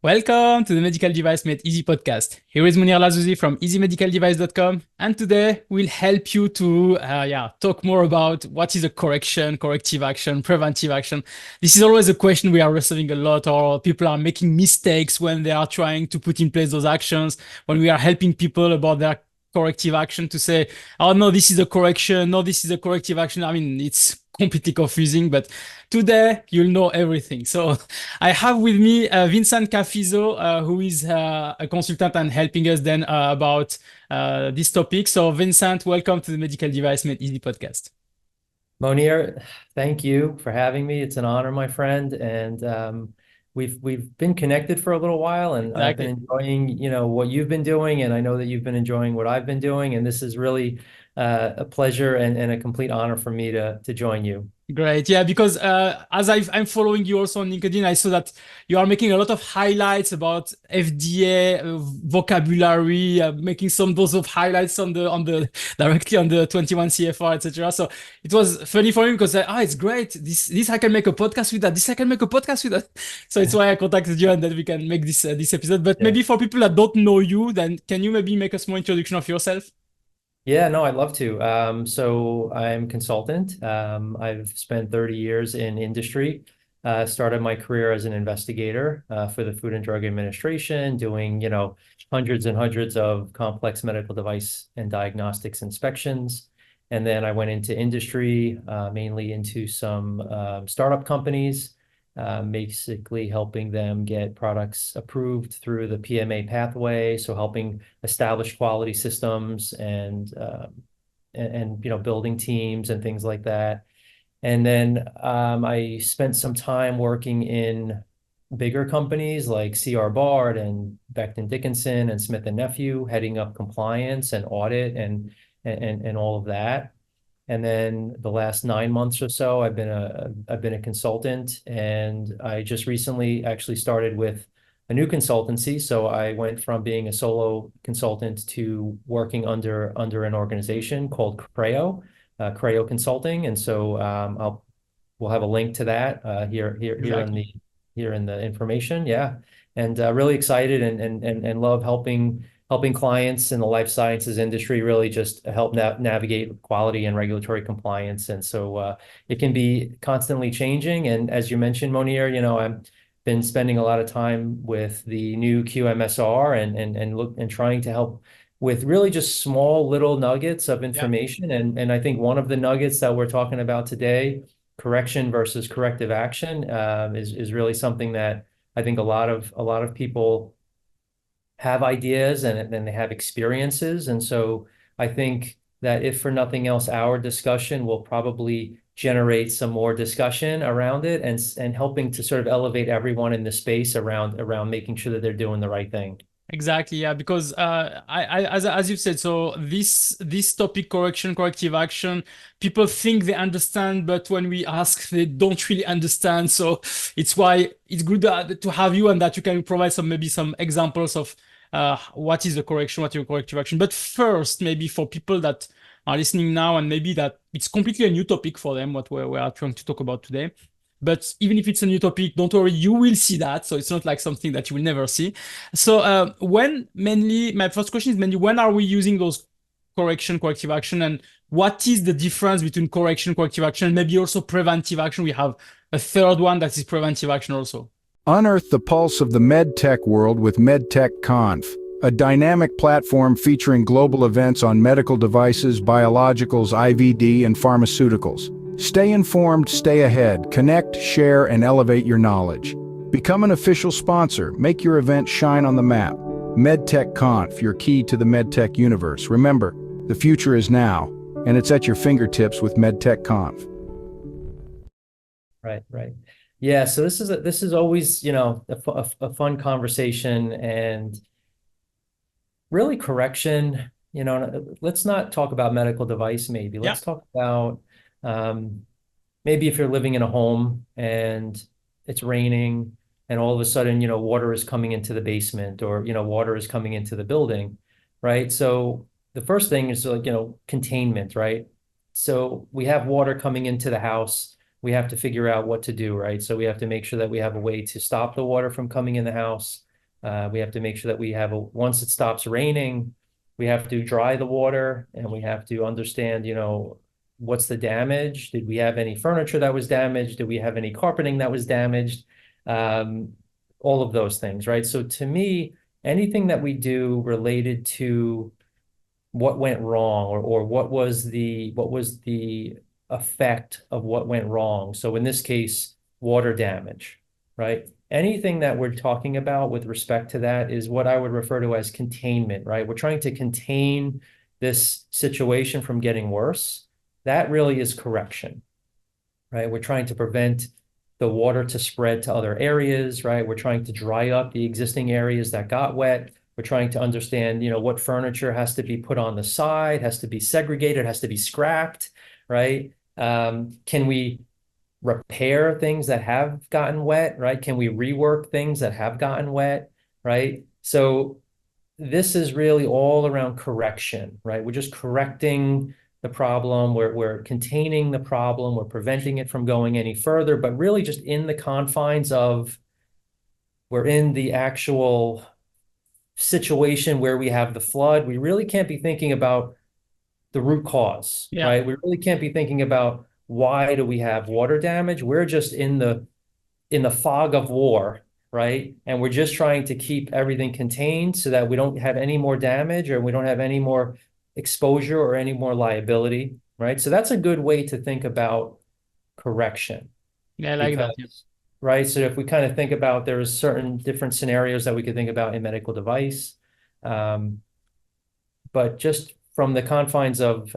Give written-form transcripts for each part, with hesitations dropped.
Welcome to the Medical Device Made Easy podcast. Here is Munir Lazouzi from easymedicaldevice.com, and today we'll help you to talk more about what is a correction, corrective action, preventive action. This is always a question we are receiving a lot, or people are making mistakes when they are trying to put in place those actions. When we are helping people about their corrective action to say, oh no, this is a correction, no, this is a corrective action. I mean, it's completely confusing, but today you'll know everything. So I have with me Vincent Cafiso, who is a consultant and helping us then about this topic. So Vincent, welcome to the Medical Device Made Easy podcast. Monir, thank you for having me. It's an honor, my friend. And we've been connected for a little while, and I've been Exactly. enjoying, what you've been doing, and I know that you've been enjoying what I've been doing. And this is really a pleasure and a complete honor for me to join you. Great. Yeah, because as I'm following you also on LinkedIn, I saw that you are making a lot of highlights about FDA vocabulary, making some those of highlights on the directly on the 21 CFR, etc. So it was funny for me because it's great. This I can make a podcast with that. This I can make a podcast with that. So it's why I contacted you and that we can make this episode. But Yeah. maybe for people that don't know you, then can you maybe make a small introduction of yourself? Yeah, no, I'd love to. So I'm a consultant. I've spent 30 years in industry. Started my career as an investigator for the Food and Drug Administration, doing, hundreds and hundreds of complex medical device and diagnostics inspections. And then I went into industry, mainly into some startup companies, basically helping them get products approved through the PMA pathway. So helping establish quality systems and building teams and things like that. And then I spent some time working in bigger companies like C.R. Bard and Becton Dickinson and Smith and Nephew, heading up compliance and audit and all of that. And then the last 9 months or so, I've been a consultant, and I just recently actually started with a new consultancy. So I went from being a solo consultant to working under an organization called Creo Consulting. And so we'll have a link to that Exactly. here in the information. Yeah, and really excited and love helping clients in the life sciences industry really just help navigate quality and regulatory compliance. And so it can be constantly changing. And as you mentioned, Monier, I've been spending a lot of time with the new QMSR and trying to help with really just small little nuggets of Yeah. information. And I think one of the nuggets that we're talking about today, correction versus corrective action, is really something that I think a lot of people have ideas and they have experiences. And so I think that if for nothing else, our discussion will probably generate some more discussion around it and helping to sort of elevate everyone in the space around making sure that they're doing the right thing. Exactly, yeah, because as you've said, so this topic correction, corrective action, people think they understand, but when we ask, they don't really understand. So it's why it's good to have you and that you can provide maybe some examples of what is the correction, what is the corrective action. But first, maybe for people that are listening now and maybe that it's completely a new topic for them, what we are trying to talk about today. But even if it's a new topic, don't worry, you will see that. So it's not like something that you will never see. So my first question is mainly when are we using those correction, corrective action, and what is the difference between correction, corrective action, and maybe also preventive action? We have a third one that is preventive action also. Unearth the pulse of the medtech world with Medtech Conf, a dynamic platform featuring global events on medical devices, biologicals, IVD, and pharmaceuticals. Stay informed, stay ahead, connect, share, and elevate your knowledge. Become an official sponsor. Make your event shine on the map. Medtech Conf, your key to the medtech universe. Remember, the future is now, and it's at your fingertips with Medtech Conf. Right, right. Yeah, so this is always, a fun conversation, and really correction. Let's not talk about medical device, maybe. Yeah, Let's talk about um, maybe if you're living in a home and it's raining and all of a sudden, water is coming into the basement, or, water is coming into the building, right? So the first thing is like, containment, right? So we have water coming into the house. We have to figure out what to do, right? So we have to make sure that we have a way to stop the water from coming in the house. We have to make sure that we have once it stops raining, we have to dry the water, and we have to understand, what's the damage? Did we have any furniture that was damaged? Did we have any carpeting that was damaged? All of those things, right? So to me, anything that we do related to what went wrong, or what was the effect of what went wrong. So in this case, water damage, right? Anything that we're talking about with respect to that is what I would refer to as containment, right? We're trying to contain this situation from getting worse. That really is correction, right? We're trying to prevent the water to spread to other areas, right? We're trying to dry up the existing areas that got wet. We're trying to understand, what furniture has to be put on the side, has to be segregated, has to be scrapped, right? Can we repair things that have gotten wet, right? Can we rework things that have gotten wet, right? So this is really all around correction, right? We're just correcting the problem. We're containing the problem. We're preventing it from going any further, but really just in the confines of, we're in the actual situation where we have the flood. We really can't be thinking about the root cause, right? We really can't be thinking about, why do we have water damage? We're just in the fog of war, right? And we're just trying to keep everything contained so that we don't have any more damage, or we don't have any more exposure or any more liability, right? So that's a good way to think about correction. Yeah, I like that. Yeah. Right? So if we kind of think about, there's certain different scenarios that we could think about in medical device, but just from the confines of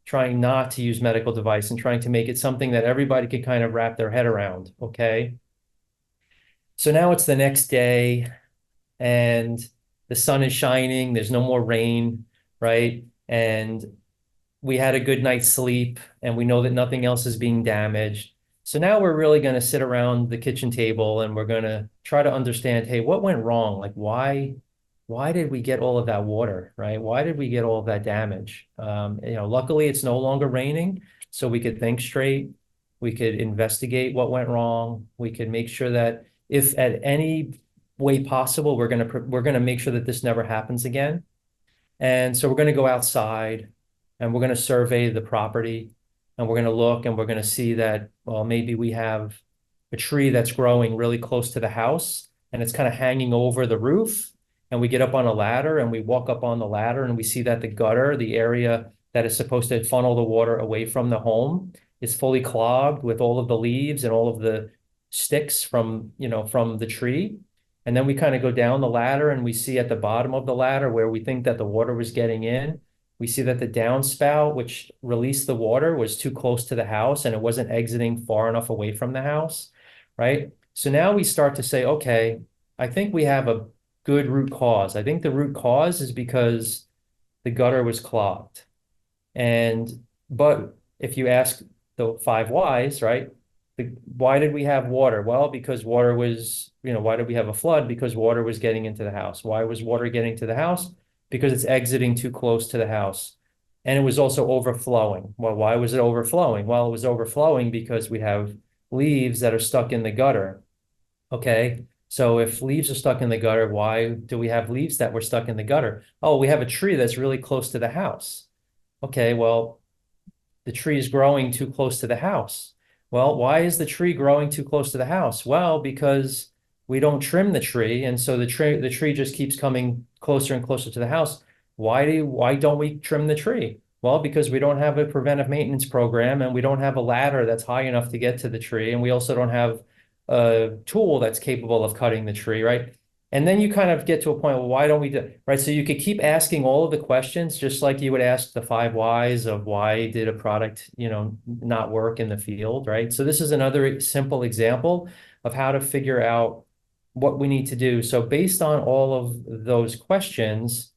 trying not to use medical device and trying to make it something that everybody can kind of wrap their head around, okay? So now it's the next day, and the sun is shining, there's no more rain, right? And we had a good night's sleep, and we know that nothing else is being damaged. So now we're really going to sit around the kitchen table, and we're going to try to understand, hey, what went wrong? Like, why did we get all of that water, right? Why did we get all of that damage? Luckily it's no longer raining, so we could think straight. We could investigate what went wrong. We could make sure that if at any way possible, we're gonna make sure that this never happens again. And so we're gonna go outside, and we're gonna survey the property, and we're gonna look, and we're gonna see that, well, maybe we have a tree that's growing really close to the house, and it's kind of hanging over the roof. And we get up on a ladder, and we walk up on the ladder, and we see that the gutter, the area that is supposed to funnel the water away from the home, is fully clogged with all of the leaves and all of the sticks from the tree. And then we kind of go down the ladder, and we see at the bottom of the ladder, where we think that the water was getting in, we see that the downspout, which released the water, was too close to the house, and it wasn't exiting far enough away from the house, right? So now we start to say, okay, I think we have a good root cause. I think the root cause is because the gutter was clogged. But if you ask the 5 whys, right? Why did we have water? Well, because water was, why did we have a flood? Because water was getting into the house. Why was water getting to the house? Because it's exiting too close to the house. And it was also overflowing. Well, why was it overflowing? Well, it was overflowing because we have leaves that are stuck in the gutter. Okay. So if leaves are stuck in the gutter, why do we have leaves that were stuck in the gutter? Oh, we have a tree that's really close to the house. Okay, well, the tree is growing too close to the house. Well, why is the tree growing too close to the house? Well, because we don't trim the tree, and so the tree just keeps coming closer and closer to the house. Why don't we trim the tree? Well, because we don't have a preventive maintenance program, and we don't have a ladder that's high enough to get to the tree, and we also don't have a tool that's capable of cutting the tree, right? And then you kind of get to a point, well, why don't we do, right? So you could keep asking all of the questions, just like you would ask the 5 whys of why did a product, not work in the field, right? So this is another simple example of how to figure out what we need to do. So based on all of those questions,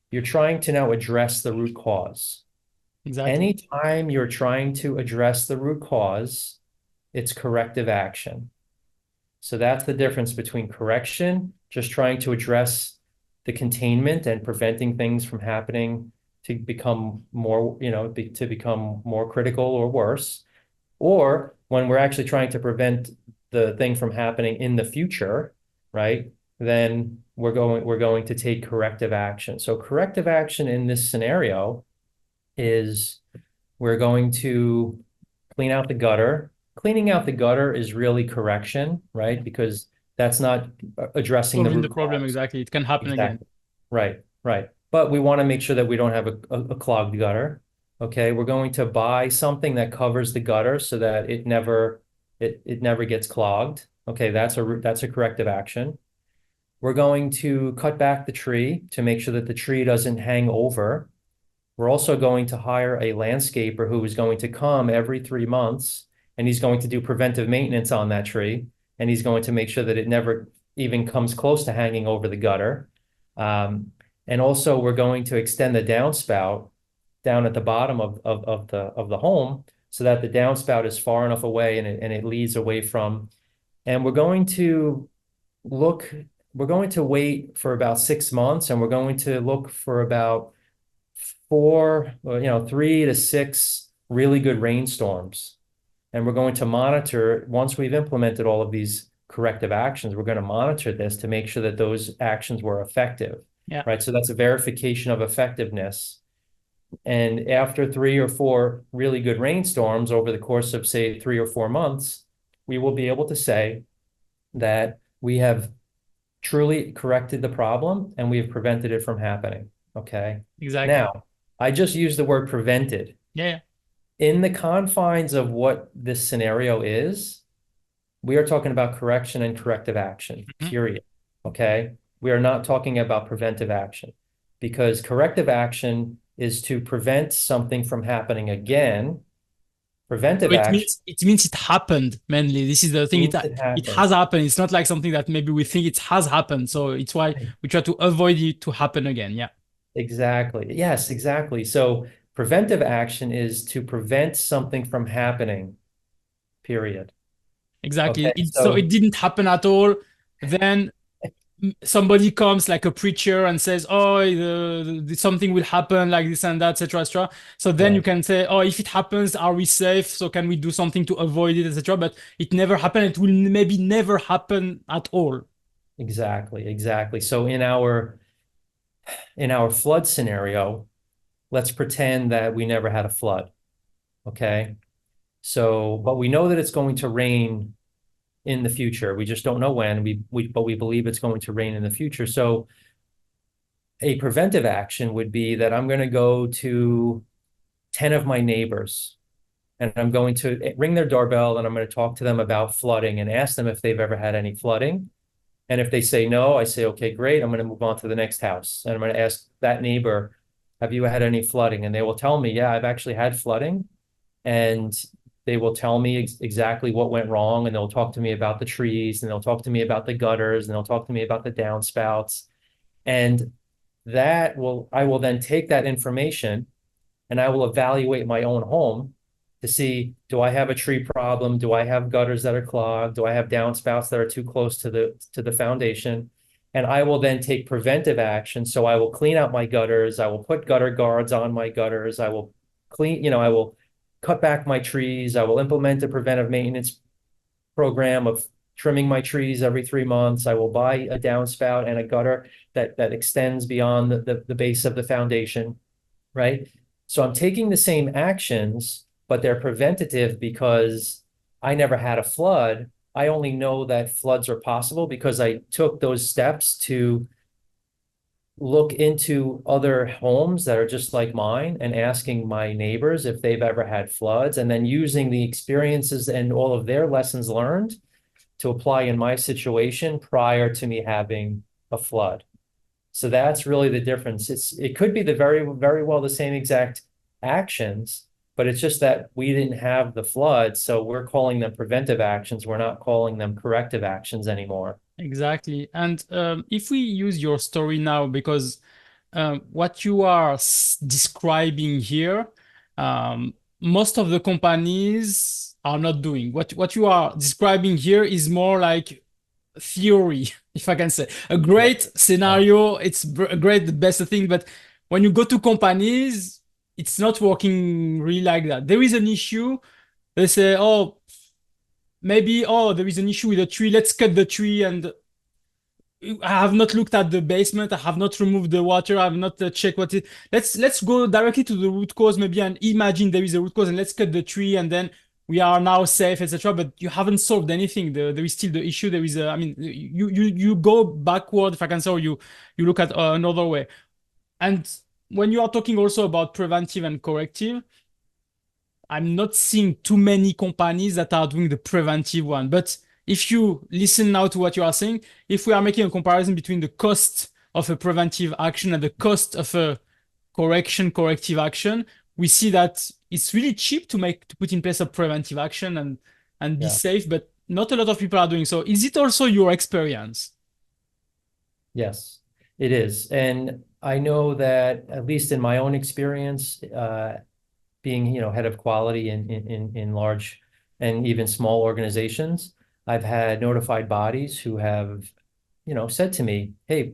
you're trying to now address the root cause. Exactly. Anytime you're trying to address the root cause, it's corrective action. So that's the difference between correction, just trying to address the containment and preventing things from happening to become more, to become more critical or worse, or when we're actually trying to prevent the thing from happening in the future, right? then we're going to take corrective action. So corrective action in this scenario is we're going to clean out the gutter. Cleaning out the gutter is really correction, right? Because that's not addressing the Solving the root problem, cause. exactly. It can happen again. Exactly. Right, right. But we want to make sure that we don't have a clogged gutter. Okay, we're going to buy something that covers the gutter so that it never gets clogged. Okay, that's a corrective action. We're going to cut back the tree to make sure that the tree doesn't hang over. We're also going to hire a landscaper who is going to come every 3 months, and he's going to do preventive maintenance on that tree, and he's going to make sure that it never even comes close to hanging over the gutter. And also, we're going to extend the downspout down at the bottom of the home so that the downspout is far enough away and it leads away from. And we're going to wait for about 6 months, and we're going to look for about 3 to 6 really good rainstorms. And we're going to monitor, once we've implemented all of these corrective actions, we're going to monitor this to make sure that those actions were effective. Yeah. Right. So that's a verification of effectiveness. And after 3 or 4 really good rainstorms over the course of, say, 3 or 4 months, we will be able to say that we have truly corrected the problem and we have prevented it from happening. Okay. Exactly. Now, I just used the word prevented. Yeah. In the confines of what this scenario is, we are talking about correction and corrective action, period. Okay. We are not talking about preventive action, because corrective action is to prevent something from happening again. Preventive action. It means it happened mainly. This is the thing. It has happened. It's not like something that maybe we think it has happened. So it's why we try to avoid it to happen again. Yeah. Exactly. Yes, exactly. So preventive action is to prevent something from happening, period. Exactly. Okay, So it didn't happen at all. Then somebody comes like a preacher and says, oh, something will happen like this and that, etc., etc. So then you can say, oh, if it happens, are we safe? So can we do something to avoid it, etc.? But it never happened. It will maybe never happen at all. Exactly, exactly. So in our flood scenario, let's pretend that we never had a flood. Okay. So, but we know that it's going to rain in the future. We just don't know when. But we believe it's going to rain in the future. So a preventive action would be that I'm going to go to 10 of my neighbors and I'm going to ring their doorbell and I'm going to talk to them about flooding and ask them if they've ever had any flooding. And if they say no, I say, okay, great. I'm going to move on to the next house. And I'm going to ask that neighbor, have you had any flooding? And they will tell me, yeah, I've actually had flooding. And they will tell me exactly what went wrong. And they'll talk to me about the trees, and they'll talk to me about the gutters, and they'll talk to me about the downspouts. And I will then take that information and I will evaluate my own home to see, do I have a tree problem? Do I have gutters that are clogged? Do I have downspouts that are too close to the foundation? And I will then take preventive action. So I will clean out my gutters. I will put gutter guards on my gutters. I will I will cut back my trees. I will implement a preventive maintenance program of trimming my trees every 3 months. I will buy a downspout and a gutter that extends beyond the base of the foundation, right? So I'm taking the same actions, but they're preventative because I never had a flood. I only know that floods are possible because I took those steps to look into other homes that are just like mine and asking my neighbors if they've ever had floods, and then using the experiences and all of their lessons learned to apply in my situation prior to me having a flood. So that's really the difference. It could be the very, very well the same exact actions, but it's just that we didn't have the flood, so we're calling them preventive actions. We're not calling them corrective actions anymore. Exactly. And if we use your story now, because what you are describing here, most of the companies are not doing. What you are describing here is more like theory, if I can say. A great scenario, it's a great, the best thing, but when you go to companies, it's not working really like that. There is an issue. They say, oh, maybe, oh, there is an issue with the tree. Let's cut the tree. And I have not looked at the basement. I have not removed the water. I have not checked what it. Let's go directly to the root cause maybe and imagine there is a root cause and let's cut the tree and then we are now safe, etc. But you haven't solved anything. There is still the issue. There is a. I mean, you go backward if I can say, or you look at another way. And when you are talking also about preventive and corrective, I'm not seeing too many companies that are doing the preventive one. But if you listen now to what you are saying, if we are making a comparison between the cost of a preventive action and the cost of a corrective action, we see that it's really cheap to put in place a preventive action and be Yeah. safe, but not a lot of people are doing so. Is it also your experience? Yes, it is. And I know that at least in my own experience, being, head of quality in large and even small organizations, I've had notified bodies who have, said to me, "Hey,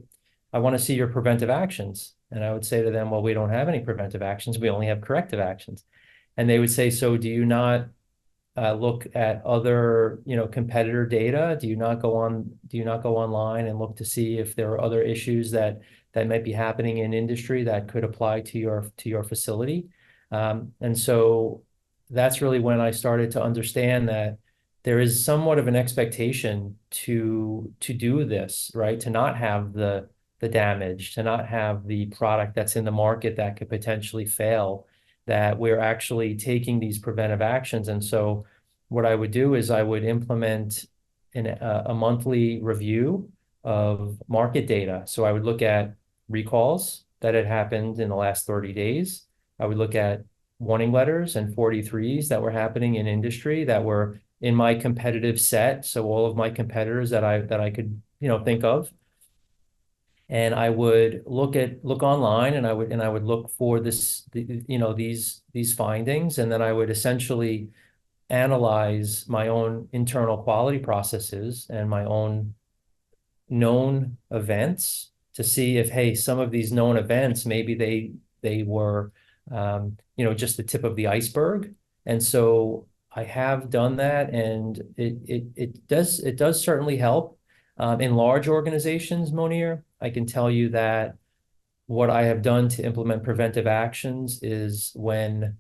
I want to see your preventive actions." And I would say to them, "Well, we don't have any preventive actions. We only have corrective actions." And they would say, "So do you not look at other, competitor data? Do you not go online and look to see if there are other issues that might be happening in industry that could apply to your facility?" And so that's really when I started to understand that there is somewhat of an expectation to do this, right? To not have the damage, to not have the product that's in the market that could potentially fail, that we're actually taking these preventive actions. And so what I would do is I would implement a monthly review of market data. So I would look at recalls that had happened in the last 30 days. I would look at warning letters and 43s that were happening in industry that were in my competitive set. So all of my competitors that I could, think of. And I would look online and I would look for these findings. And then I would essentially analyze my own internal quality processes and my own known events to see if, hey, some of these known events, maybe they were, just the tip of the iceberg. And so I have done that, and it does certainly help. In large organizations, Monir, I can tell you that what I have done to implement preventive actions is when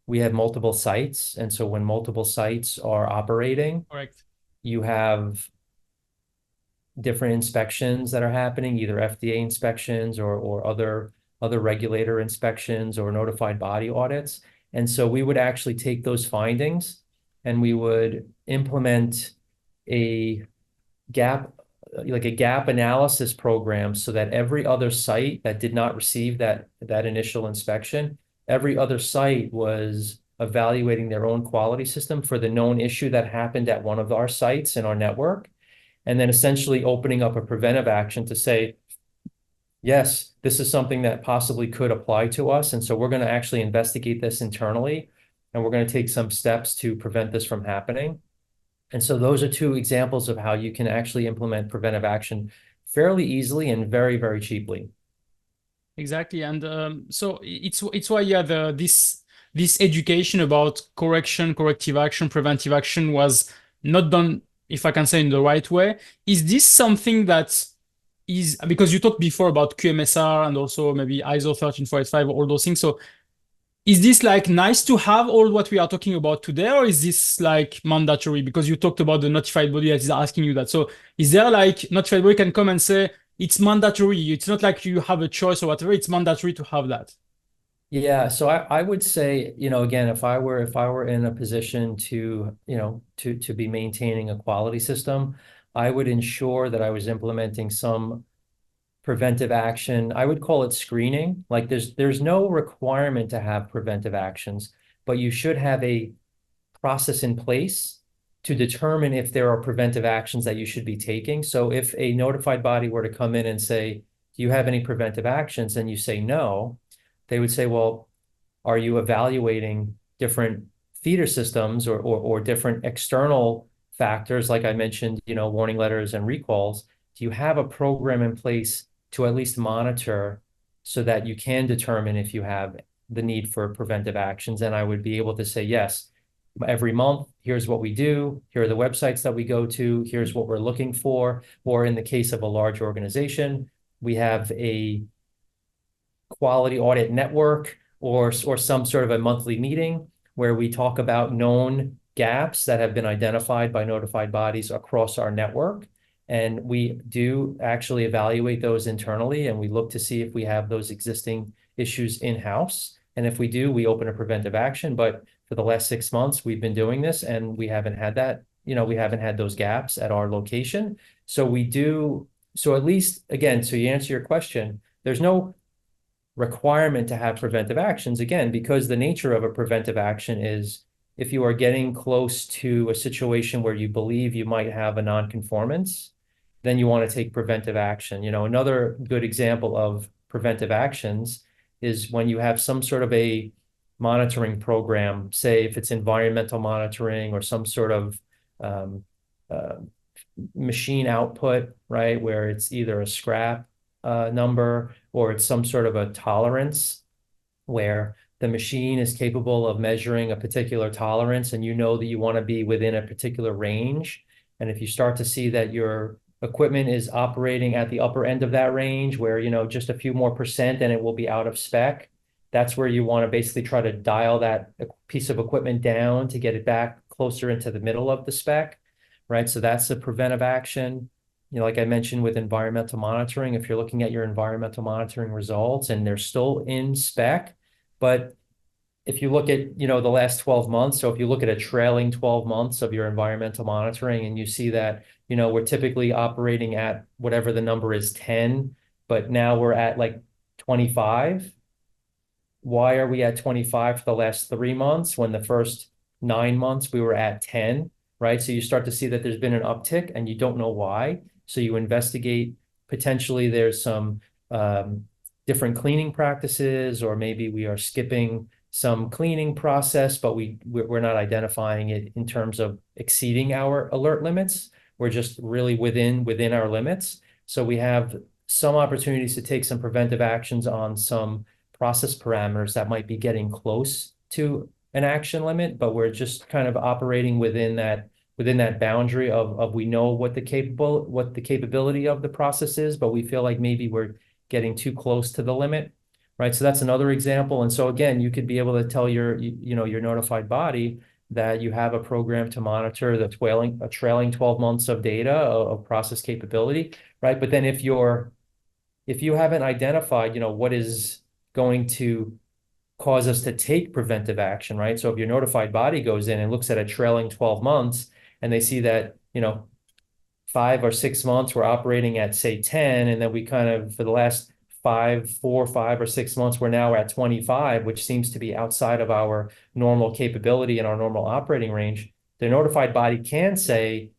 we have multiple sites. And so when multiple sites are operating, Correct. you have different inspections that are happening, either FDA inspections or other regulator inspections or notified body audits. And so we would actually take those findings and we would implement a gap analysis program so that every other site that did not receive that initial inspection, every other site was evaluating their own quality system for the known issue that happened at one of our sites in our network, and then essentially opening up a preventive action to say, yes, this is something that possibly could apply to us. And so we're going to actually investigate this internally, and we're going to take some steps to prevent this from happening. And so those are two examples of how you can actually implement preventive action fairly easily and very, very cheaply. Exactly, and so it's why this education about corrective action, preventive action was not done, if I can say, in the right way. Is this something that is because you talked before about QMSR and also maybe ISO 13485, all those things. So is this like nice to have all what we are talking about today, or is this like mandatory? Because you talked about the notified body that is asking you that. So is there like notified body can come and say it's mandatory? It's not like you have a choice or whatever. It's mandatory to have that. Yeah, so I would say, again, if I were in a position to, to be maintaining a quality system, I would ensure that I was implementing some preventive action. I would call it screening. Like there's no requirement to have preventive actions, but you should have a process in place to determine if there are preventive actions that you should be taking. So if a notified body were to come in and say, "Do you have any preventive actions?" and you say no, they would say, "Well, are you evaluating different feeder systems or different external factors?" Like I mentioned, warning letters and recalls. Do you have a program in place to at least monitor so that you can determine if you have the need for preventive actions? And I would be able to say, yes, every month, here's what we do, here are the websites that we go to, here's what we're looking for. Or in the case of a large organization, we have a quality audit network or some sort of a monthly meeting where we talk about known gaps that have been identified by notified bodies across our network. And we do actually evaluate those internally, and we look to see if we have those existing issues in-house. And if we do, we open a preventive action. But for the last 6 months, we've been doing this, and we haven't had that, we haven't had those gaps at our location. So at least, again, so you answer your question, there's no requirement to have preventive actions, again, because the nature of a preventive action is if you are getting close to a situation where you believe you might have a non-conformance, then you want to take preventive action. Another good example of preventive actions is when you have some sort of a monitoring program, say if it's environmental monitoring or some sort of machine output, right, where it's either a scrap number or it's some sort of a tolerance where the machine is capable of measuring a particular tolerance, and that you want to be within a particular range. And if you start to see that your equipment is operating at the upper end of that range where, just a few more percent and it will be out of spec, that's where you want to basically try to dial that piece of equipment down to get it back closer into the middle of the spec, right? So that's a preventive action. Like I mentioned with environmental monitoring, if you're looking at your environmental monitoring results and they're still in spec, but if you look at, the last 12 months, so if you look at a trailing 12 months of your environmental monitoring and you see that, we're typically operating at whatever the number is 10, but now we're at like 25. Why are we at 25 for the last 3 months when the first 9 months we were at 10, right? So you start to see that there's been an uptick and you don't know why. So you investigate, potentially there's some different cleaning practices, or maybe we are skipping some cleaning process, but we're not identifying it in terms of exceeding our alert limits. We're just really within our limits. So we have some opportunities to take some preventive actions on some process parameters that might be getting close to an action limit, but we're just kind of operating within that boundary of we know what the capability of the process is, but we feel like maybe we're getting too close to the limit, right? So that's another example. And so again, you could be able to tell your notified body that you have a program to monitor the trailing 12 months of data of process capability, right? But then if you haven't identified, what is going to cause us to take preventive action, right? So if your notified body goes in and looks at a trailing 12 months and they see that, 5 or 6 months we're operating at, say, 10, and then we kind of, for the last 5 or 6 months, we're now at 25, which seems to be outside of our normal capability and our normal operating range, the notified body can say,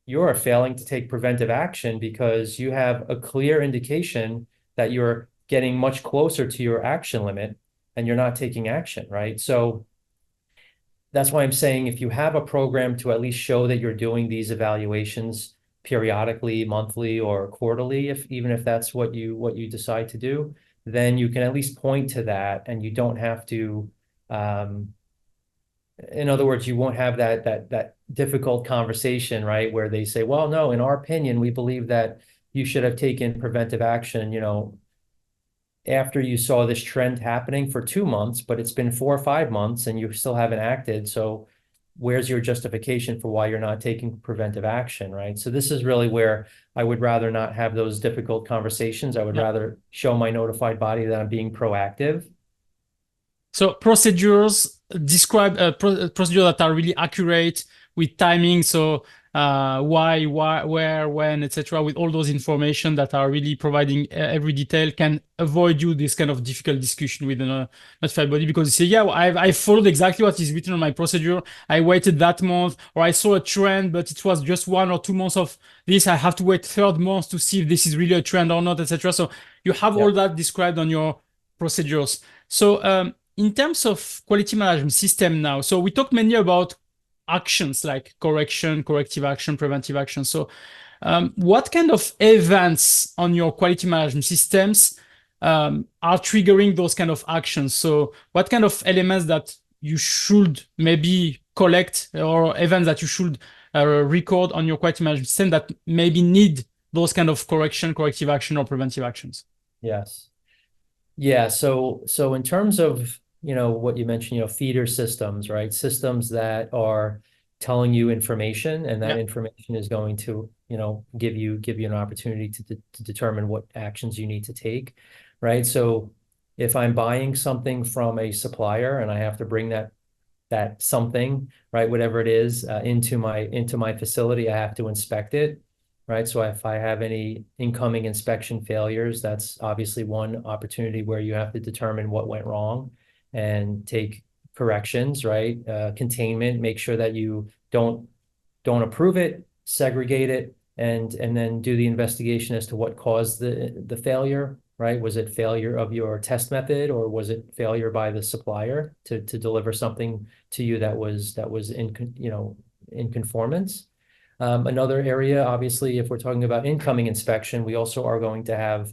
you're failing to take preventive action because you have a clear indication that you're getting much closer to your action limit and you're not taking action, right? So that's why I'm saying if you have a program to at least show that you're doing these evaluations periodically, monthly, or quarterly, even if that's what you decide to do, then you can at least point to that, and you don't have to. In other words, you won't have that difficult conversation, right, where they say, "Well, no, in our opinion, we believe that you should have taken preventive action, after you saw this trend happening for 2 months, but it's been 4 or 5 months and you still haven't acted. So where's your justification for why you're not taking preventive action, right?" So this is really where I would rather not have those difficult conversations. I would rather show my notified body that I'm being proactive. So procedures describe procedures that are really accurate with timing. So why, where, when, etc. With all those information that are really providing every detail can avoid you this kind of difficult discussion with a notified body, because you say, yeah, well, I followed exactly what is written on my procedure. I waited that month, or I saw a trend, but it was just 1 or 2 months of this. I have to wait 3rd month to see if this is really a trend or not, etc. So you have all that described on your procedures. So in terms of quality management system now, so we talked mainly about actions like correction, corrective action, preventive action. So what kind of events on your quality management systems are triggering those kind of actions? So what kind of elements that you should maybe collect or events that you should record on your quality management system that maybe need those kind of corrective action, or preventive actions? Yes. Yeah. So in terms of, what you mentioned, feeder systems, right? Systems that are telling you information, and that information is going to, give you an opportunity to determine what actions you need to take, right? So if I'm buying something from a supplier and I have to bring that something, right, whatever it is, into my facility, I have to inspect it, right? So if I have any incoming inspection failures, that's obviously one opportunity where you have to determine what went wrong and take corrections, right? Containment, make sure that you don't approve it, segregate it, and then do the investigation as to what caused the failure, right? Was it failure of your test method, or was it failure by the supplier to deliver something to you that was in conformance? Another area, obviously, if we're talking about incoming inspection, we also are going to have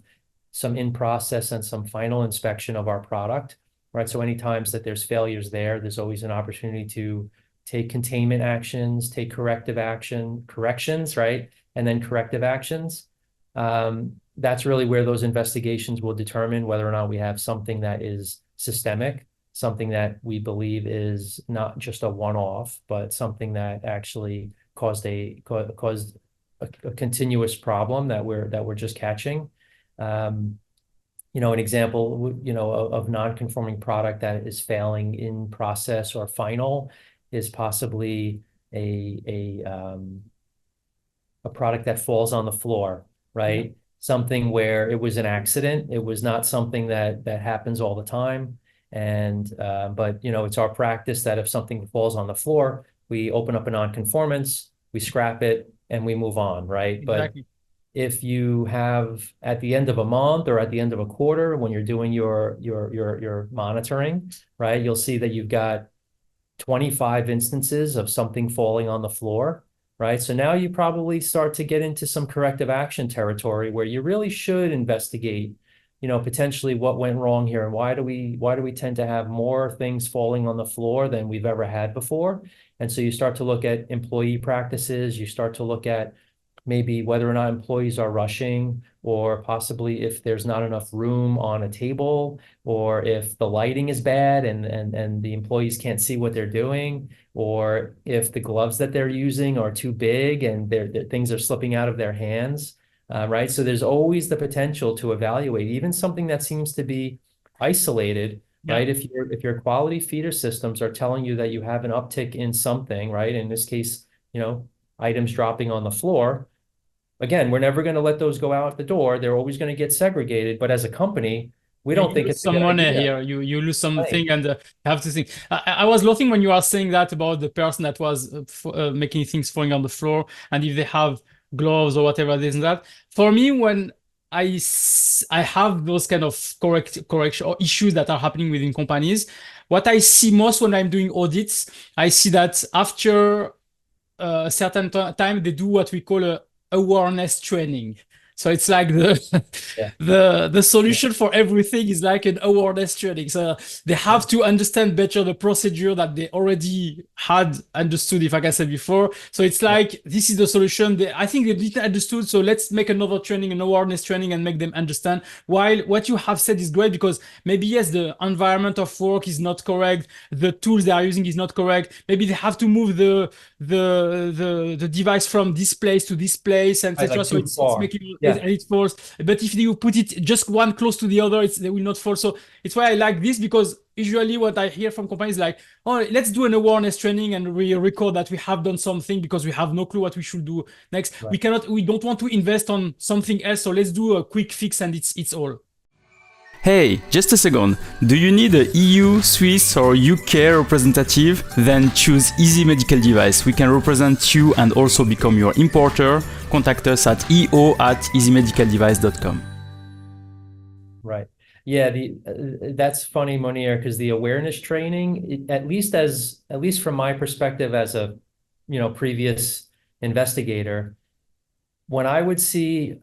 some in-process and some final inspection of our product, right? So any times that there's failures there's always an opportunity to take containment actions, take corrections, right? And then corrective actions. That's really where those investigations will determine whether or not we have something that is systemic, something that we believe is not just a one-off, but something that actually caused a continuous problem that we're just catching. An example, of non-conforming product that is failing in process or final is possibly a product that falls on the floor, right? Yeah. Something where it was an accident. It was not something that happens all the time. And but it's our practice that if something falls on the floor, we open up a non-conformance, we scrap it, and we move on, right? Exactly. But if you have at the end of a month or at the end of a quarter, when you're doing your monitoring, right, you'll see that you've got 25 instances of something falling on the floor, right? So now you probably start to get into some corrective action territory where you really should investigate, potentially what went wrong here, and why do we tend to have more things falling on the floor than we've ever had before? And so you start to look at employee practices, you start to look at maybe whether or not employees are rushing, or possibly if there's not enough room on a table, or if the lighting is bad and the employees can't see what they're doing, or if the gloves that they're using are too big and things are slipping out of their hands, right? So there's always the potential to evaluate even something that seems to be isolated, right? If your quality feeder systems are telling you that you have an uptick in something, right? In this case, items dropping on the floor. Again, we're never going to let those go out the door. They're always going to get segregated. But as a company, we don't think it's some money here. You lose something, and you have to think. I was laughing when you are saying that about the person that was making things falling on the floor, and if they have gloves or whatever this and that. For me, when I have those kind of correction or issues that are happening within companies, what I see most when I'm doing audits, I see that after a certain time, they do what we call a awareness training. So it's like the solution for everything is like an awareness training. So they have to understand better the procedure that they already had understood, if I can say before. So it's like, this is the solution. I think they didn't understood. So let's make another training, an awareness training, and make them understand. While what you have said is great, because maybe, yes, the environment of work is not correct. The tools they are using is not correct. Maybe they have to move the device from this place to this place, and etc. So it's making it falls. But if you put it just one close to the other, they will not fall. So it's why I like this, because usually what I hear from companies like, oh, let's do an awareness training and we record that we have done something because we have no clue what we should do next. Right. We don't want to invest on something else. So let's do a quick fix and it's all. Hey, just a second. Do you need a EU, Swiss or UK representative? Then choose Easy Medical Device. We can represent you and also become your importer. Contact us at eo@easymedicaldevice.com. Right. Yeah, that's funny, Monir, because the awareness training, at least from my perspective as a previous investigator, when I would see,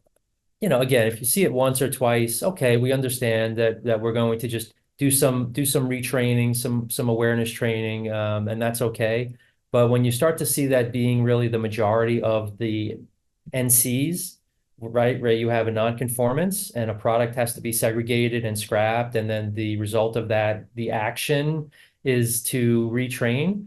again, if you see it once or twice, okay, we understand that we're going to just do some retraining, some awareness training, and that's okay. But when you start to see that being really the majority of the NCs, right, where you have a non-conformance and a product has to be segregated and scrapped, and then the result of that, the action is to retrain,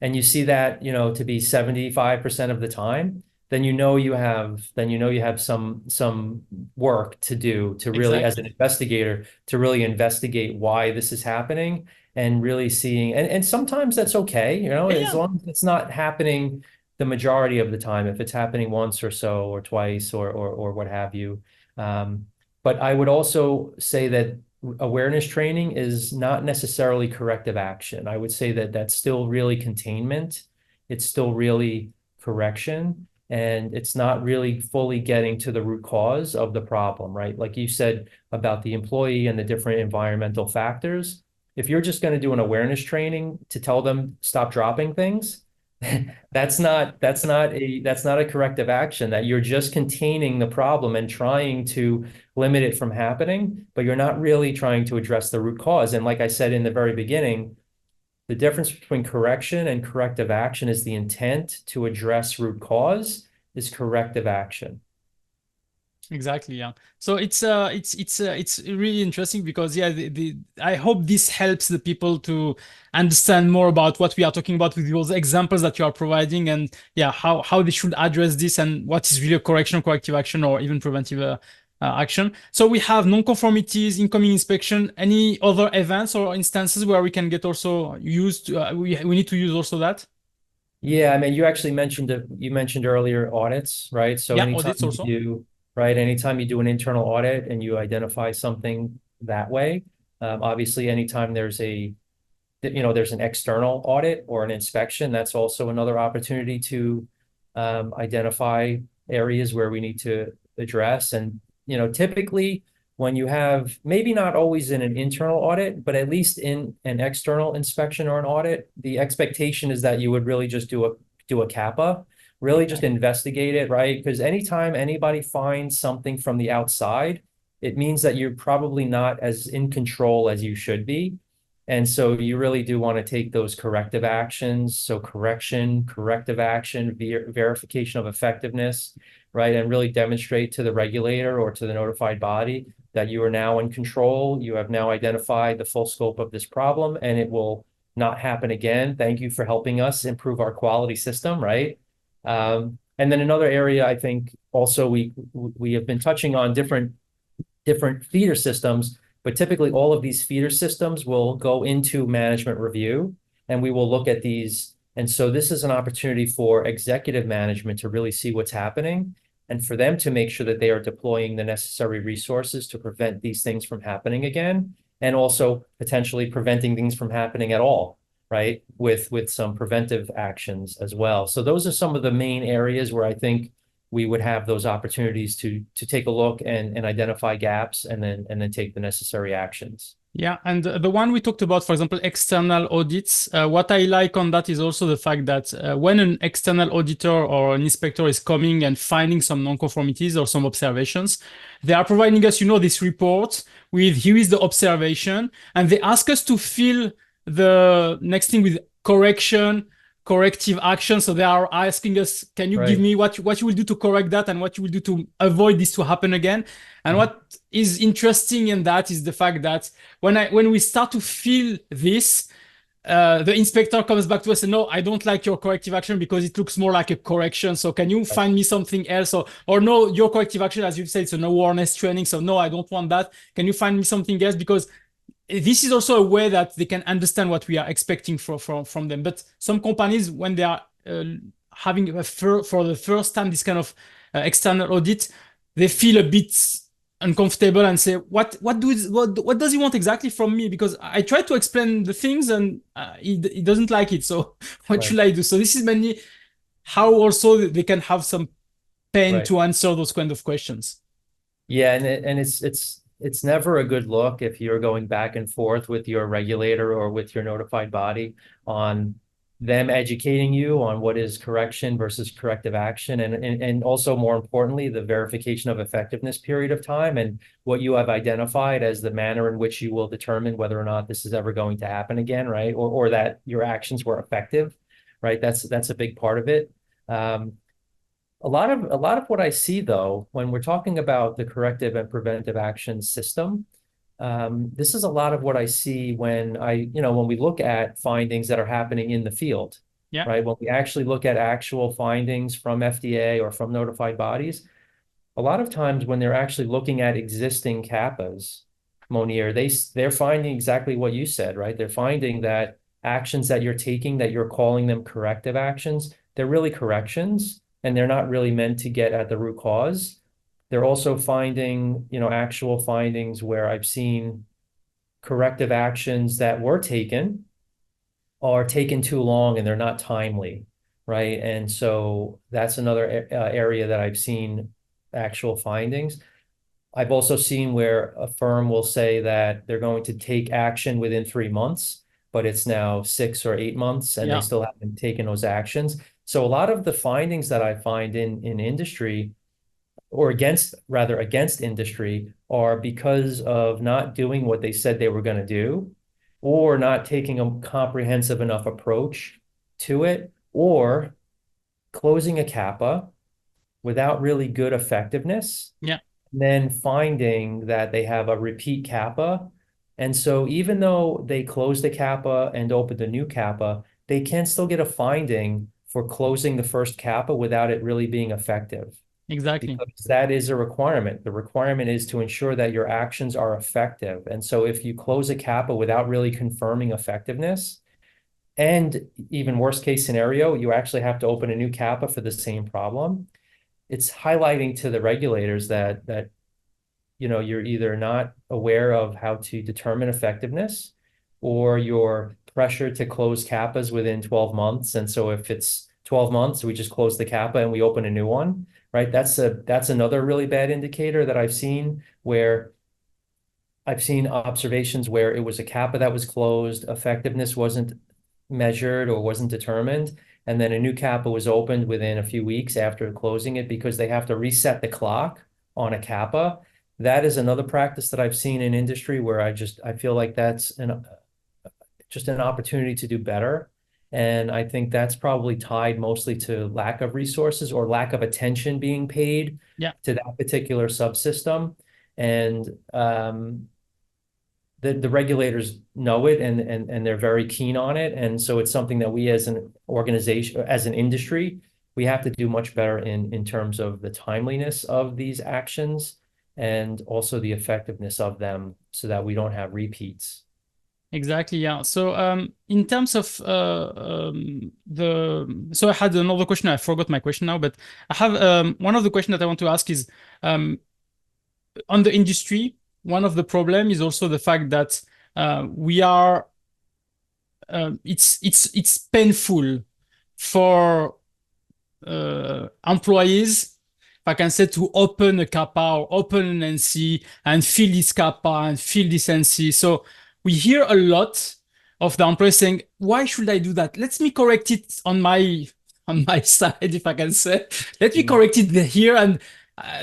and you see that, to be 75% of the time, then you have some work to do to really, as an investigator, to really investigate why this is happening and really seeing, and sometimes that's okay, as long as it's not happening the majority of the time, if it's happening once or so, or twice, or what have you. But I would also say that awareness training is not necessarily corrective action. I would say that that's still really containment. It's still really correction. And it's not really fully getting to the root cause of the problem, right? Like you said about the employee and the different environmental factors. If you're just going to do an awareness training to tell them stop dropping things, that's not a corrective action. That you're just containing the problem and trying to limit it from happening, but you're not really trying to address the root cause. And like I said in the very beginning, the difference between correction and corrective action is the intent to address root cause is corrective action. Exactly, yeah. So it's really interesting because I hope this helps the people to understand more about what we are talking about with those examples that you are providing, and how they should address this and what is really a corrective action, or even preventive action. So we have non-conformities, incoming inspection. Any other events or instances where we can get also used? We need to use also that. Yeah, I mean, you actually mentioned earlier audits, right? So anytime audits also. Anytime you do an internal audit and you identify something that way, obviously, anytime there's an external audit or an inspection, that's also another opportunity to identify areas where we need to address. And, typically when you have, maybe not always in an internal audit, but at least in an external inspection or an audit, the expectation is that you would really just do a CAPA. Really just investigate it, right? Because anytime anybody finds something from the outside, it means that you're probably not as in control as you should be. And so you really do want to take those corrective actions. So correction, corrective action, verification of effectiveness, right? And really demonstrate to the regulator or to the notified body that you are now in control. You have now identified the full scope of this problem and it will not happen again. Thank you for helping us improve our quality system, right? And then another area, I think also we have been touching on different feeder systems, but typically all of these feeder systems will go into management review and we will look at these. And so this is an opportunity for executive management to really see what's happening and for them to make sure that they are deploying the necessary resources to prevent these things from happening again, and also potentially preventing things from happening at all. Right, with some preventive actions as well. So those are some of the main areas where I think we would have those opportunities to take a look and identify gaps and then take the necessary actions. Yeah, and the one we talked about, for example, external audits, what I like on that is also the fact that when an external auditor or an inspector is coming and finding some non-conformities or some observations, they are providing us, this report with here is the observation, and they ask us to fill the next thing with corrective action. So they are asking us, can you give me what you will do to correct that and what you will do to avoid this to happen again? And what is interesting in that is the fact that when we start to feel this, the inspector comes back to us and no, I don't like your corrective action because it looks more like a correction. So can you find me something else? Or no, your corrective action, as you've said, it's an awareness training. So no, I don't want that. Can you find me something else? Because this is also a way that they can understand what we are expecting from them. But some companies, when they are having for the first time this kind of external audit, they feel a bit uncomfortable and say, what does he want exactly from me? Because I try to explain the things and he doesn't like it. So what should I do? So this is mainly how also they can have some pain to answer those kind of questions. Yeah, and it's never a good look if you're going back and forth with your regulator or with your notified body on them educating you on what is correction versus corrective action, and also more importantly, the verification of effectiveness period of time and what you have identified as the manner in which you will determine whether or not this is ever going to happen again, right? Or that your actions were effective, right? That's a big part of it. A lot of what I see though, when we're talking about the corrective and preventive action system, this is a lot of what I see when when we look at findings that are happening in the field, Yeah. right? When we actually look at actual findings from FDA or from notified bodies, a lot of times when they're actually looking at existing CAPAs, Monier, they're finding exactly what you said, right? They're finding that actions that you're taking, that you're calling them corrective actions, they're really corrections, and they're not really meant to get at the root cause. They're also finding, actual findings where I've seen corrective actions that were taken are taken too long and they're not timely, right? And so that's another area that I've seen actual findings. I've also seen where a firm will say that they're going to take action within 3 months, but it's now 6 or 8 months and they still haven't taken those actions. So a lot of the findings that I find in industry, or against industry, are because of not doing what they said they were going to do, or not taking a comprehensive enough approach to it, or closing a CAPA without really good effectiveness. Yeah. Then finding that they have a repeat CAPA. And so even though they closed the CAPA and opened a new CAPA, they can still get a finding for closing the first CAPA without it really being effective. Exactly. Because that is a requirement. The requirement is to ensure that your actions are effective. And so if you close a CAPA without really confirming effectiveness, and even worst case scenario, you actually have to open a new CAPA for the same problem, it's highlighting to the regulators that you're either not aware of how to determine effectiveness, or you're pressured to close CAPAs within 12 months. And so if it's 12 months, we just close the CAPA and we open a new one, right? That's another really bad indicator that I've seen, where I've seen observations where it was a CAPA that was closed, effectiveness wasn't measured or wasn't determined, and then a new CAPA was opened within a few weeks after closing it because they have to reset the clock on a CAPA. That is another practice that I've seen in industry where I feel like that's just an opportunity to do better. And I think that's probably tied mostly to lack of resources or lack of attention being paid to that particular subsystem. And the regulators know it, and they're very keen on it. And so it's something that we as an organization, as an industry, we have to do much better in terms of the timeliness of these actions and also the effectiveness of them so that we don't have repeats. Exactly, yeah. So in terms of so I had another question. I forgot my question now, but I have one of the questions that I want to ask is on the industry. One of the problem is also the fact that we are it's painful for employees, if I can say, to open a CAPA or open an NC and fill this CAPA and fill this NC. So we hear a lot of the employees saying, "Why should I do that? Let me correct it on my side, if I can say. Let me correct it here, and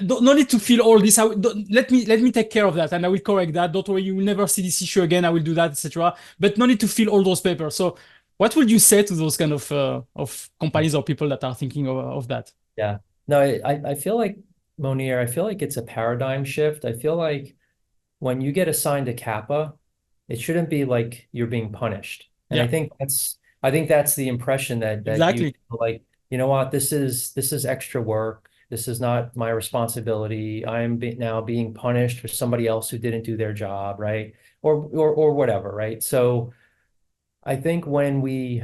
no need to fill all this. Let me take care of that, and I will correct that. Don't worry, you will never see this issue again. I will do that, etc. But no need to fill all those papers." So what would you say to those kind of companies or people that are thinking of that? Yeah, no, I feel like, Monier, I feel like it's a paradigm shift. I feel like when you get assigned a CAPA, it shouldn't be like you're being punished. And I think that's the impression that Exactly. you feel like, you know what, this is extra work. This is not my responsibility. I'm now being punished for somebody else who didn't do their job, right? Or whatever, right? So I think when we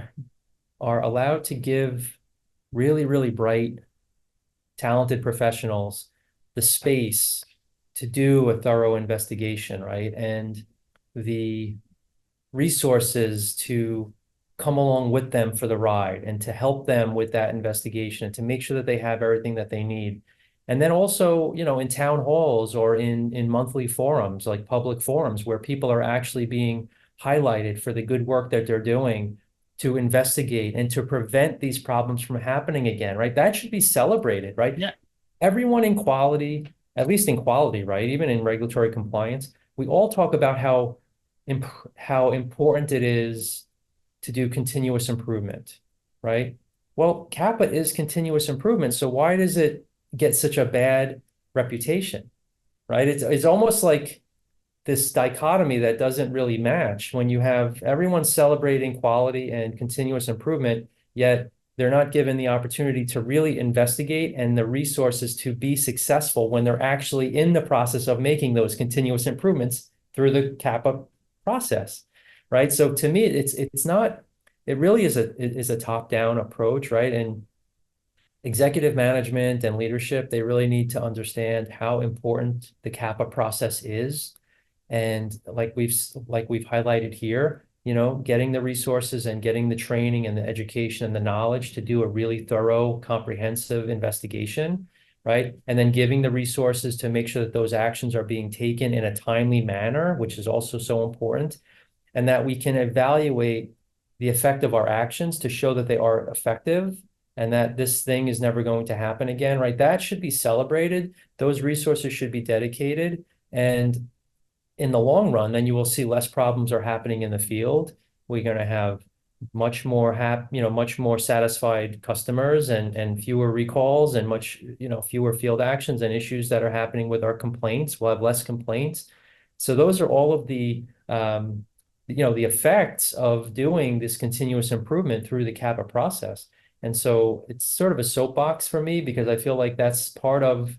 are allowed to give really, really bright, talented professionals the space to do a thorough investigation, right? And the resources to come along with them for the ride and to help them with that investigation and to make sure that they have everything that they need. And then also, in town halls or in monthly forums, like public forums, where people are actually being highlighted for the good work that they're doing to investigate and to prevent these problems from happening again, right? That should be celebrated, right? Yeah. Everyone in quality, at least in quality, right? Even in regulatory compliance, we all talk about how important it is to do continuous improvement, right? Well, CAPA is continuous improvement. So why does it get such a bad reputation, right? It's almost like this dichotomy that doesn't really match when you have everyone celebrating quality and continuous improvement, yet they're not given the opportunity to really investigate and the resources to be successful when they're actually in the process of making those continuous improvements through the CAPA process, right? So to me, it's not, it really is a top-down approach, right? And executive management and leadership, they really need to understand how important the CAPA process is. And like we've highlighted here, getting the resources and getting the training and the education and the knowledge to do a really thorough, comprehensive investigation, right? And then giving the resources to make sure that those actions are being taken in a timely manner, which is also so important, and that we can evaluate the effect of our actions to show that they are effective and that this thing is never going to happen again, right? That should be celebrated. Those resources should be dedicated. And in the long run, then you will see less problems are happening in the field. We're going to have much more much more satisfied customers and fewer recalls and much, fewer field actions and issues that are happening with our complaints. We'll have less complaints. So those are all of the the effects of doing this continuous improvement through the CAPA process. And so it's sort of a soapbox for me because I feel like that's part of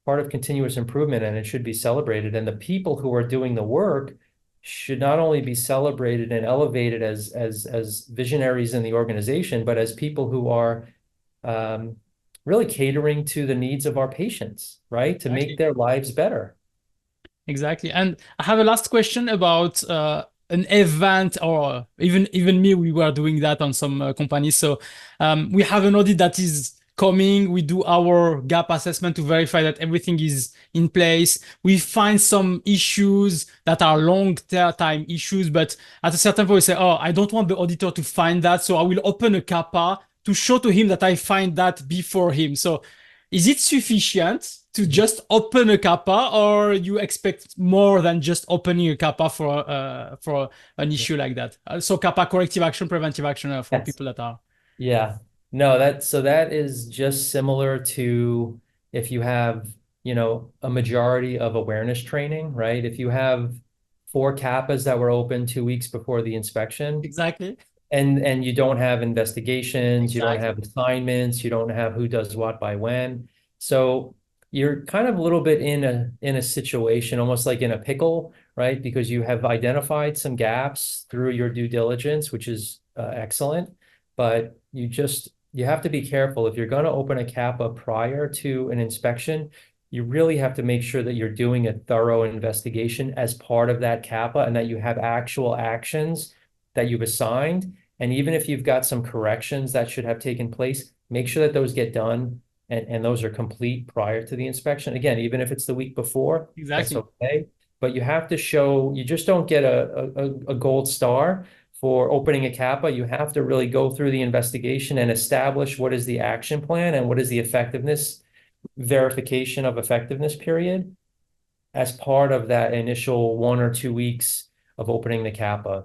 continuous improvement and it should be celebrated. And the people who are doing the work should not only be celebrated and elevated as visionaries in the organization, but as people who are really catering to the needs of our patients, right? To make their lives better. Exactly. And I have a last question about an event, or even me, we were doing that on some companies. So we have an audit that is coming. We do our gap assessment to verify that everything is in place. We find some issues that are long-term issues, but at a certain point we say, oh, I don't want the auditor to find that, so I will open a CAPA to show to him that I find that before him. So is it sufficient to just open a CAPA, or you expect more than just opening a CAPA for an issue like that? So CAPA, corrective action, preventive action for people that are. Yeah. No, that is just similar to if you have, a majority of awareness training, right? If you have 4 CAPAs that were open 2 weeks before the inspection. Exactly. And you don't have investigations, Exactly. You don't have assignments, you don't have who does what by when. So you're kind of a little bit in a situation, almost like in a pickle, right? Because you have identified some gaps through your due diligence, which is excellent, but you have to be careful. If you're going to open a CAPA prior to an inspection, you really have to make sure that you're doing a thorough investigation as part of that CAPA and that you have actual actions that you've assigned. And even if you've got some corrections that should have taken place, make sure that those get done and those are complete prior to the inspection. Again, even if it's the week before, Exactly. that's okay. But you have to show, you just don't get a gold star for opening a CAPA. You have to really go through the investigation and establish what is the action plan and what is the effectiveness, verification of effectiveness period as part of that initial 1 or 2 weeks of opening the CAPA.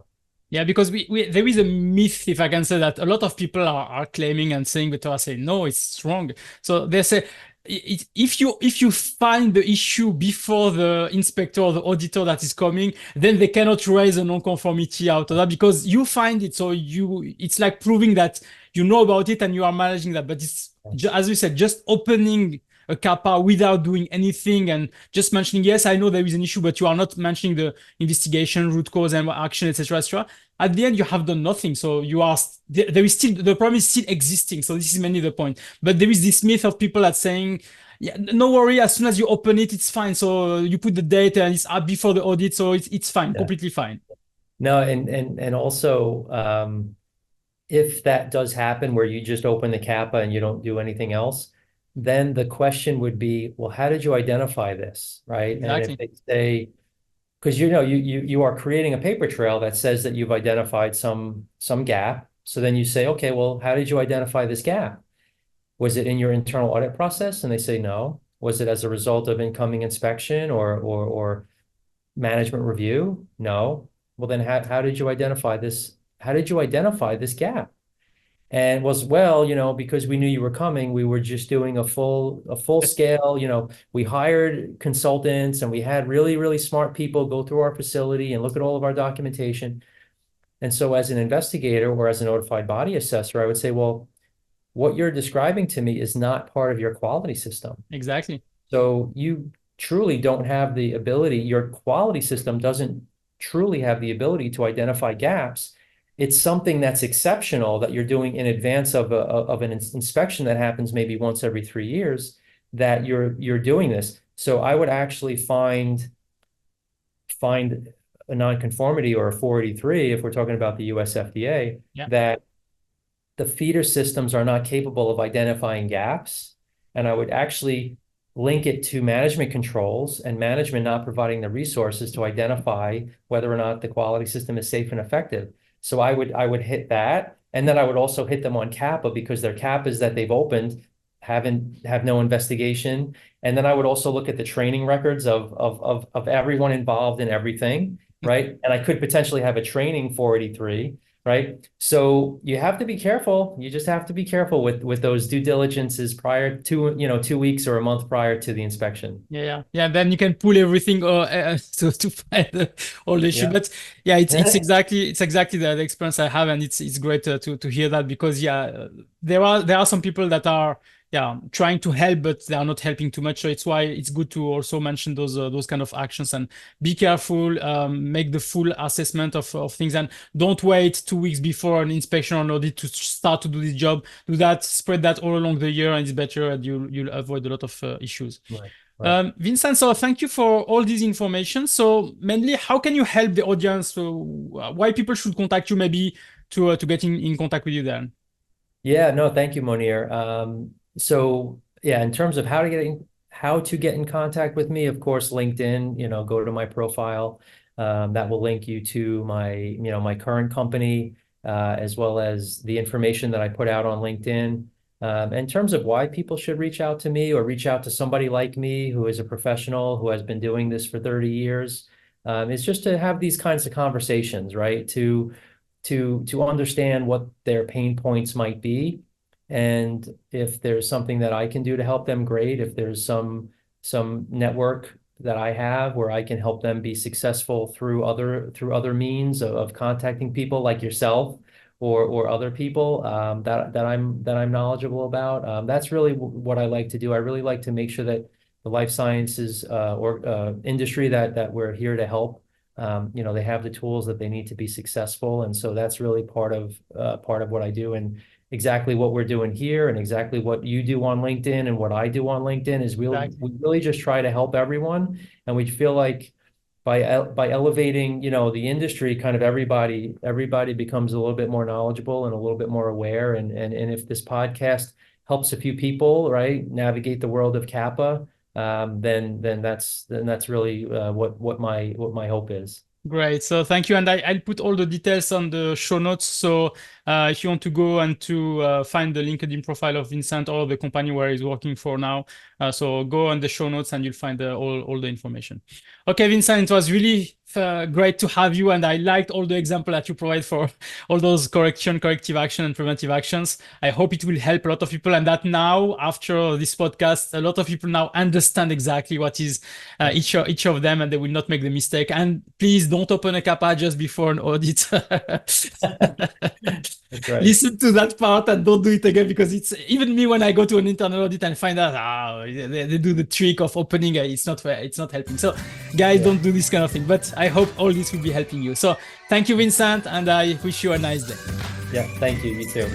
Yeah, because there is a myth, if I can say that, a lot of people are claiming and saying, but I say, no, it's wrong. So they say, if you find the issue before the inspector or the auditor that is coming, then they cannot raise a non-conformity out of that because you find it. So it's like proving that you know about it and you are managing that. But it's, as you said, just opening a CAPA without doing anything and just mentioning, yes, I know there is an issue, but you are not mentioning the investigation, root cause, and action, etc., etc. At the end, you have done nothing. So there is still, the problem is still existing. So this is mainly the point. But there is this myth of people that saying, yeah, no worry, as soon as you open it, it's fine. So you put the date and it's up before the audit, so it's fine, completely fine. No, and also, if that does happen where you just open the CAPA and you don't do anything else, then the question would be, well, how did you identify this, right? Exactly. And if they say, because you are creating a paper trail that says that you've identified some gap. So then you say, okay, well, how did you identify this gap? Was it in your internal audit process? And they say no. Was it as a result of incoming inspection or management review? No. Well, then how did you identify this? How did you identify this gap? And was, well, because we knew you were coming, we were just doing a full scale, we hired consultants and we had really, really smart people go through our facility and look at all of our documentation. And so as an investigator or as a notified body assessor, I would say, well, what you're describing to me is not part of your quality system. Exactly. So you truly don't have the ability, your quality system doesn't truly have the ability to identify gaps. It's something that's exceptional that you're doing in advance of an inspection that happens maybe once every 3 years, that you're doing this. So I would actually find a non-conformity or a 483, if we're talking about the US FDA, that the feeder systems are not capable of identifying gaps. And I would actually link it to management controls and management not providing the resources to identify whether or not the quality system is safe and effective. So I would hit that. And then I would also hit them on CAPA, because their CAPAs that they've opened have no investigation. And then I would also look at the training records of everyone involved in everything, right? And I could potentially have a training 483, right? So you have to be careful. You just have to be careful with those due diligences prior to, 2 weeks or a month prior to the inspection. Yeah. Then you can pull everything to find all the issue. Yeah. But yeah, it's exactly the experience I have, and it's great to hear that, because there are some people that are trying to help, but they are not helping too much. So it's why it's good to also mention those kind of actions, and be careful, make the full assessment of things, and don't wait 2 weeks before an inspection or an audit to start to do this job. Do that, spread that all along the year, and it's better, and you'll avoid a lot of issues. Right. Vincent, so thank you for all this information. So mainly, how can you help the audience? So why people should contact you, maybe to get in contact with you then? Yeah, no, thank you, Monir. So yeah, in terms of how to get in contact with me, of course, LinkedIn, go to my profile. That will link you to my current company, as well as the information that I put out on LinkedIn. In terms of why people should reach out to me or reach out to somebody like me who is a professional who has been doing this for 30 years, it's just to have these kinds of conversations, right? To understand what their pain points might be. And if there's something that I can do to help them, great. If there's some network that I have where I can help them be successful through other means of contacting people like yourself or other people that I'm knowledgeable about, that's really what I like to do. I really like to make sure that the life sciences industry that we're here to help, they have the tools that they need to be successful. And so that's really part of what I do. And exactly what we're doing here and exactly what you do on LinkedIn and what I do on LinkedIn is we really just try to help everyone. And we feel like by elevating, the industry, kind of everybody becomes a little bit more knowledgeable and a little bit more aware. And if this podcast helps a few people, right, navigate the world of CAPA, then that's really what my hope is. Great. So thank you. And I'll put all the details on the show notes. So if you want to go and to find the LinkedIn profile of Vincent or the company where he's working for now, so go on the show notes and you'll find all the information. Okay, Vincent, it was really great to have you. And I liked all the example that you provide for all those corrective action and preventive actions. I hope it will help a lot of people, and that now, after this podcast, a lot of people now understand exactly what is each of them, and they will not make the mistake. And please don't open a CAPA just before an audit. That's right. Listen to that part and don't do it again, because it's even me when I go to an internal audit and find out they do the trick of opening, it's not helping. So guys, don't do this kind of thing. But I hope all this will be helping you. So thank you, Vincent, and I wish you a nice day. Yeah, thank you. You too.